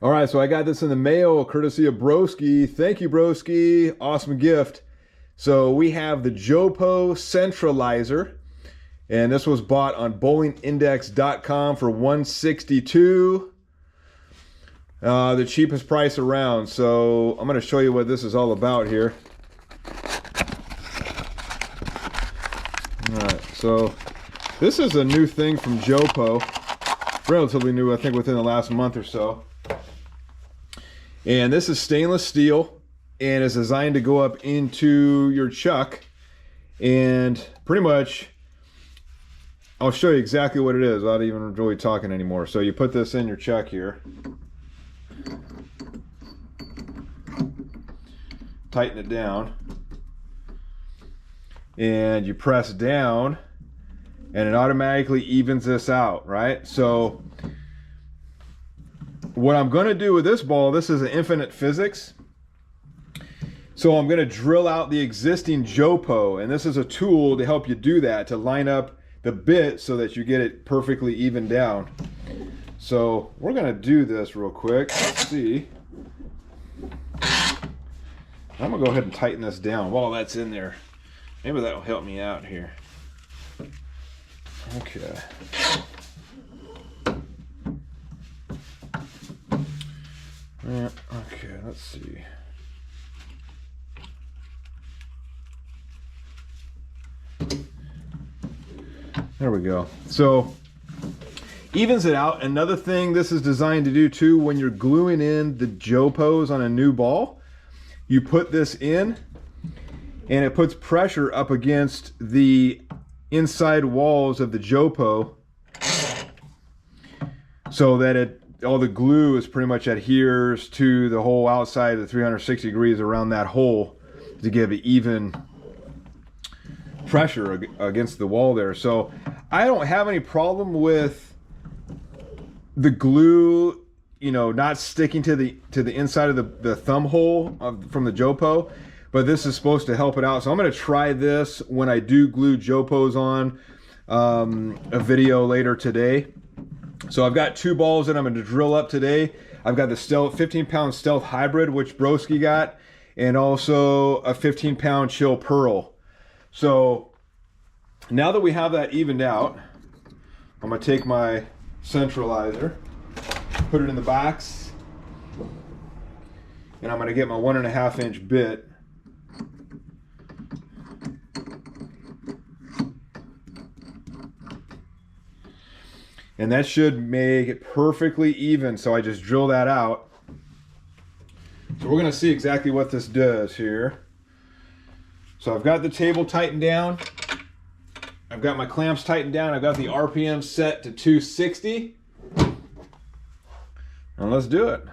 All right, so I got this in the mail courtesy of Broski. Thank you, Broski. Awesome gift. So we have the JoPo Centralizer, and this was bought on bowlingindex.com for $162. The cheapest price around. So I'm going to show you what this is all about here. All right, so this is a new thing from JoPo. Relatively new, I think within the last month or so. And this is stainless steel and is designed to go up into your chuck. And pretty much, I'll show you exactly what it is without even really talking anymore. So you put this in your chuck here. Tighten it down. And you press down and it automatically evens this out, right? So what I'm going to do with this ball, this is an infinite physics. So I'm going to drill out the existing JoPo, and this is a tool to help you do that, to line up the bit so that you get it perfectly even down. So we're going to do this real quick. Let's see. I'm going to go ahead and tighten this down while that's in there. Maybe that'll help me out here. Okay. Yeah, okay, let's see. There we go. So, evens it out. Another thing this is designed to do too, when you're gluing in the JoPos on a new ball, you put this in and it puts pressure up against the inside walls of the JoPo so that all the glue is pretty much adheres to the whole outside of the 360 degrees around that hole to give it even pressure against the wall there. So I don't have any problem with the glue, you know, not sticking to the inside of the thumb hole from the JoPo, but this is supposed to help it out. So I'm going to try this when I do glue JoPos on a video later today. So I've got two balls that I'm going to drill up today. I've got the 15-pound Stealth Hybrid, which Broski got, and also a 15-pound Chill Pearl. So now that we have that evened out, I'm going to take my centralizer, put it in the box, and I'm going to get my 1.5-inch bit. And that should make it perfectly even. So I just drill that out. So we're going to see exactly what this does here. So I've got the table tightened down. I've got my clamps tightened down. I've got the RPM set to 260. And let's do it.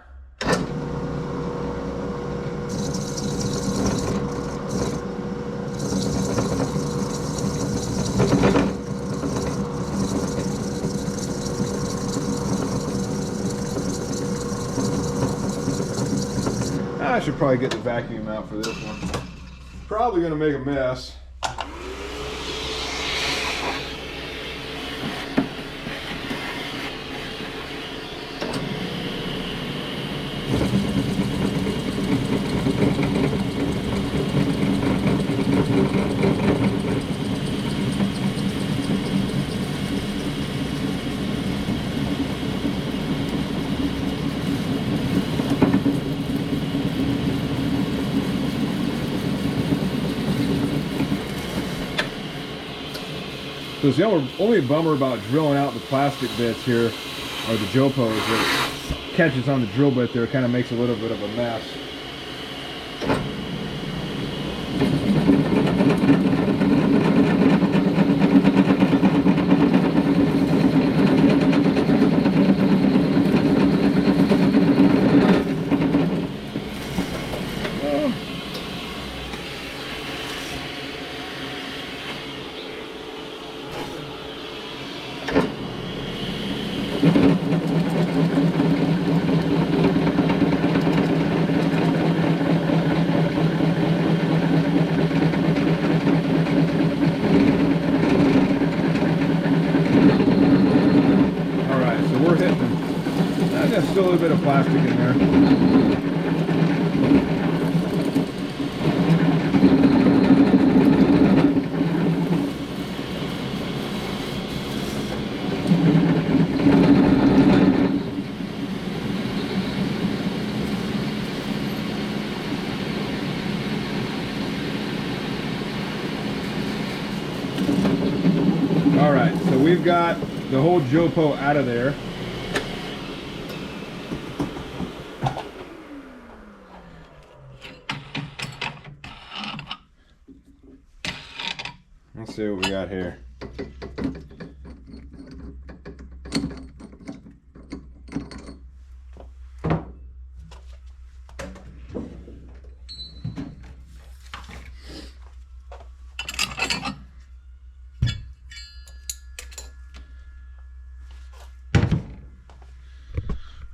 I should probably get the vacuum out for this one. Probably going to make a mess. So the only bummer about drilling out the plastic bits here, or the JoPos, that it catches on the drill bit there, kind of makes a little bit of a mess. There's still a little bit of plastic in there. All right, so we've got the whole JoPo out of there. Let's see what we got here.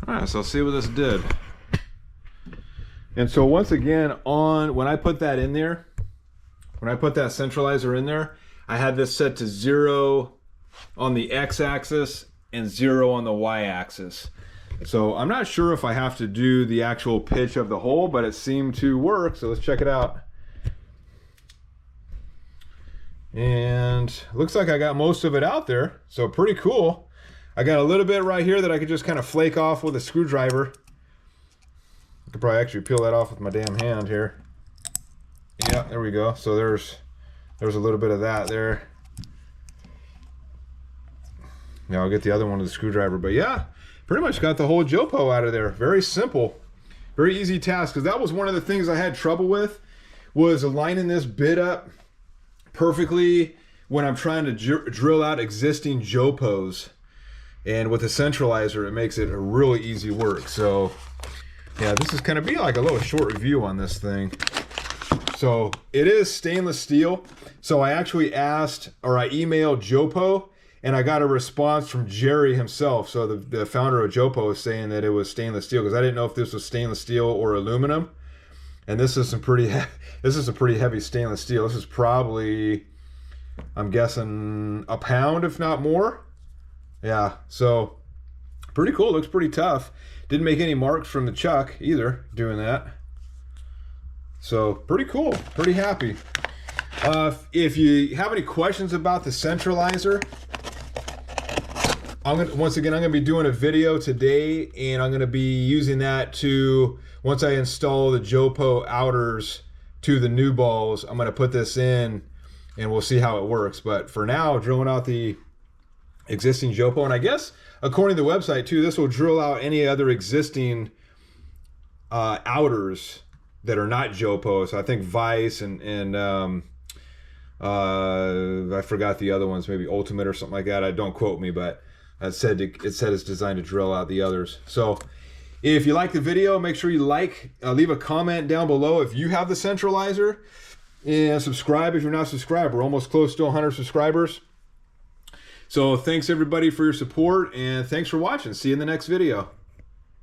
Alright, so let's see what this did. And so once again, when I put that in there, when I put that centralizer in there, I had this set to 0 on the x-axis and 0 on the y-axis. So I'm not sure if I have to do the actual pitch of the hole, but it seemed to work, so let's check it out. And looks like I got most of it out there, so pretty cool. I got a little bit right here that I could just kind of flake off with a screwdriver. I could probably actually peel that off with my damn hand here. Yeah, there we go. So there's a little bit of that there. Now I'll get the other one with the screwdriver. But yeah, pretty much got the whole JoPo out of there. Very simple, very easy task. Because that was one of the things I had trouble with, was aligning this bit up perfectly when I'm trying to drill out existing JoPos. And with the centralizer, it makes it a really easy work. So yeah, this is going to be like a little short review on this thing. So it is stainless steel. So I actually asked, or I emailed JoPo, and I got a response from Jerry himself. So the founder of JoPo is saying that it was stainless steel, because I didn't know if this was stainless steel or aluminum. And this is some pretty heavy stainless steel. This is probably, I'm guessing, a pound, if not more. Yeah, so pretty cool. Looks pretty tough. Didn't make any marks from the chuck either doing that. So pretty cool. Pretty happy. If you have any questions about the centralizer, once again, I'm going to be doing a video today, and I'm going to be using that to, once I install the JoPo outers to the new balls, I'm going to put this in and we'll see how it works. But for now, drilling out the existing JoPo, and I guess according to the website too, this will drill out any other existing outers that are not JoPo. So I think Vice and I forgot the other ones, maybe Ultimate or something like that. Don't quote me, but it said it's designed to drill out the others. So if you like the video, make sure you leave a comment down below if you have the centralizer, and subscribe if you're not subscribed. We're almost close to 100 subscribers. So thanks everybody for your support, and thanks for watching. See you in the next video.